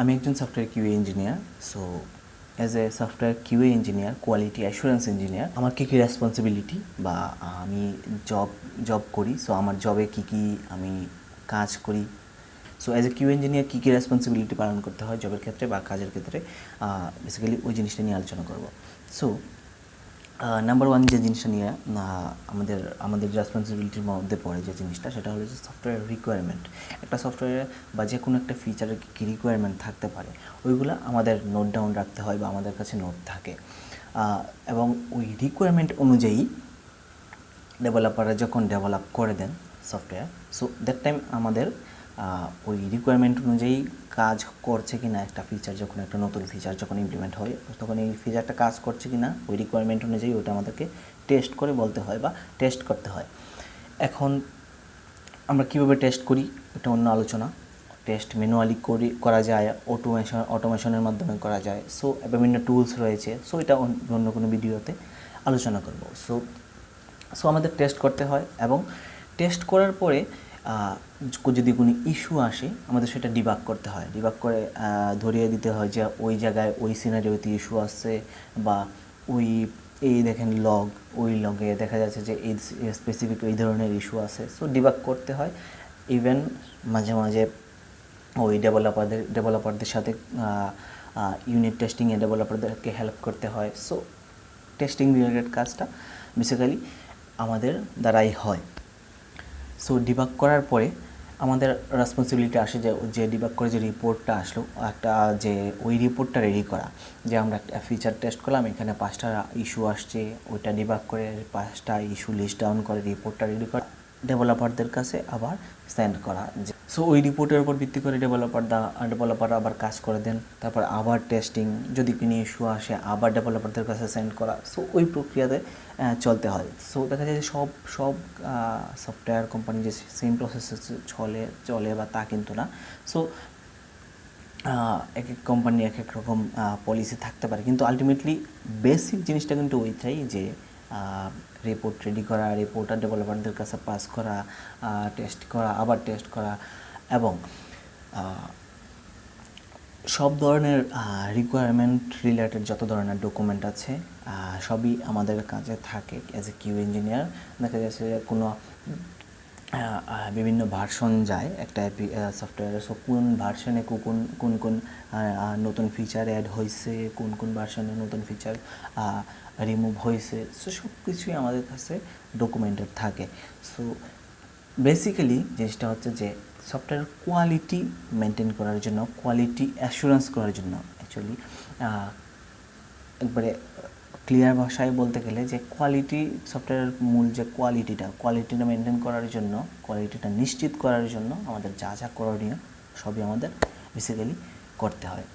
আমি একজন software QA engineer. So as এ software QA engineer, quality assurance engineer, আমার কী কী রেসপন্সিবিলিটি বা আমি জব করি, সো আমার জবে কী কী আমি কাজ করি, so as a QA engineer কী কী রেসপন্সিবিলিটি পালন করতে হয় জবের ক্ষেত্রে বা কাজের ক্ষেত্রে, বেসিক্যালি ওই জিনিসটা নিয়ে আলোচনা করব। সো নাম্বার ওয়ান যে জিনিসটা নিয়ে আমাদের রেসপন্সিবিলিটির মধ্যে পড়ে যে জিনিসটা, সেটা হলো যে সফটওয়্যার রিকোয়ারমেন্ট। একটা সফটওয়্যারে বা যে কোনো একটা ফিচারের কী রিকোয়ারমেন্ট থাকতে পারে, ওইগুলো আমাদের নোট ডাউন রাখতে হয় বা আমাদের কাছে নোট থাকে, এবং ওই রিকোয়ারমেন্ট অনুযায়ী ডেভেলপাররা যখন ডেভেলপ করে দেন সফটওয়্যার, সো দ্যাট টাইম আমাদের ওই রিকোয়ারমেন্ট অনুযায়ী কাজ করছে কি না, একটা ফিচার যখন একটা নতুন ফিচার যখন ইমপ্লিমেন্ট হয়, তখন এই ফিচারটা কাজ করছে কি না ওই রিকোয়ারমেন্ট অনুযায়ী ওটা আমাদেরকে টেস্ট করে বলতে হয় বা টেস্ট করতে হয়। এখন আমরা কীভাবে টেস্ট করি এটা অন্য আলোচনা। টেস্ট ম্যানুয়ালি করা যায়, অটোমেশনের মাধ্যমে করা যায়। সো বিভিন্ন টুলস রয়েছে, সো এটা অন্য কোনো ভিডিওতে আলোচনা করব। সো আমাদের টেস্ট করতে হয় এবং টেস্ট করার পরে যদি কোনো ইস্যু আসে আমাদের সেটা ডিবাগ করতে হয়। ডিবাগ করে ধরিয়ে দিতে হয় যে ওই জায়গায় ওই সিনারিওতে ইস্যু আসছে, বা এই দেখেন ওই লগে দেখা যাচ্ছে যে এই স্পেসিফিক এই ধরনের ইস্যু আছে। সো ডিবাগ করতে হয়। ইভেন মাঝে মাঝে ওই ডেভেলপারদের সাথে ইউনিট টেস্টিংয়ে ডেভেলপারদেরকে হেল্প করতে হয়। সো টেস্টিং রিলেটেড কাজটা বেসিক্যালি আমাদের দ্বারাই হয়। সো ডিবাগ করার পরে আমাদের রেসপন্সিবিলিটি আসে যে ডিবাগ করে যে রিপোর্টটা আসলো, একটা যে ওই রিপোর্টটা রেডি করা, যে আমরা একটা ফিচার টেস্ট করলাম, এখানে 5টা ইস্যু আসছে, ওইটা ডিবাগ করে 5টা ইস্যু লিস্ট ডাউন করে রিপোর্টটা রেডি করা, ডেভেলপারদের কাছে আবার সেন্ড করা। সো ওই রিপোর্টের উপর ভিত্তি করে ডেভেলপার আবার কাজ করে দেন, তারপর আবার টেস্টিং, যদি কোনো ইস্যু আসে আবার ডেভেলপারদের কাছে সেন্ড করা। সো ওই প্রক্রিয়াতে চলতে হয়। সো দেখা যায় যে সব সফটওয়্যার কোম্পানি যে সেম প্রসেসে চলে বা তা কিন্তু না। সো এক এক কোম্পানি এক এক রকম পলিসি থাকতে পারে, কিন্তু আলটিমেটলি বেসিক জিনিসটা কিন্তু ওইটাই যে রিপোর্ট রেডি করা, রিপোর্টটা ডেভেলপারদের কাছে পাস করা, টেস্ট করা, আবার টেস্ট করা, এবং সব ধরনের রিকোয়ারমেন্ট রিলেটেড যত ধরনের ডকুমেন্ট আছে সবই আমাদের কাছে থাকে অ্যাজ এ কিউ ইঞ্জিনিয়ার। দেখা যাচ্ছে কোনো বিভিন্ন ভার্সন যায় একটা সফটওয়্যারে, সো কোন ভার্সনে কোন নতুন ফিচার অ্যাড হয়েছে, কোন ভার্সনে নতুন ফিচার রিমুভ হয়েছে, সো সব কিছুই আমাদের কাছে ডকুমেন্টেড থাকে। সো বেসিক্যালি জিনিসটা হচ্ছে যে সফটওয়্যার কোয়ালিটি মেনটেন করার জন্য, কোয়ালিটি অ্যাসুরেন্স করার জন্য, অ্যাকচুয়ালি একবারে ক্লিয়ার ভাষায় বলতে গেলে যে কোয়ালিটি, সফটওয়্যারের মূল যে কোয়ালিটিটা মেনটেন করার জন্য, কোয়ালিটিটা নিশ্চিত করার জন্য আমাদের যা করণীয় সবই আমাদের বেসিক্যালি করতে হয়।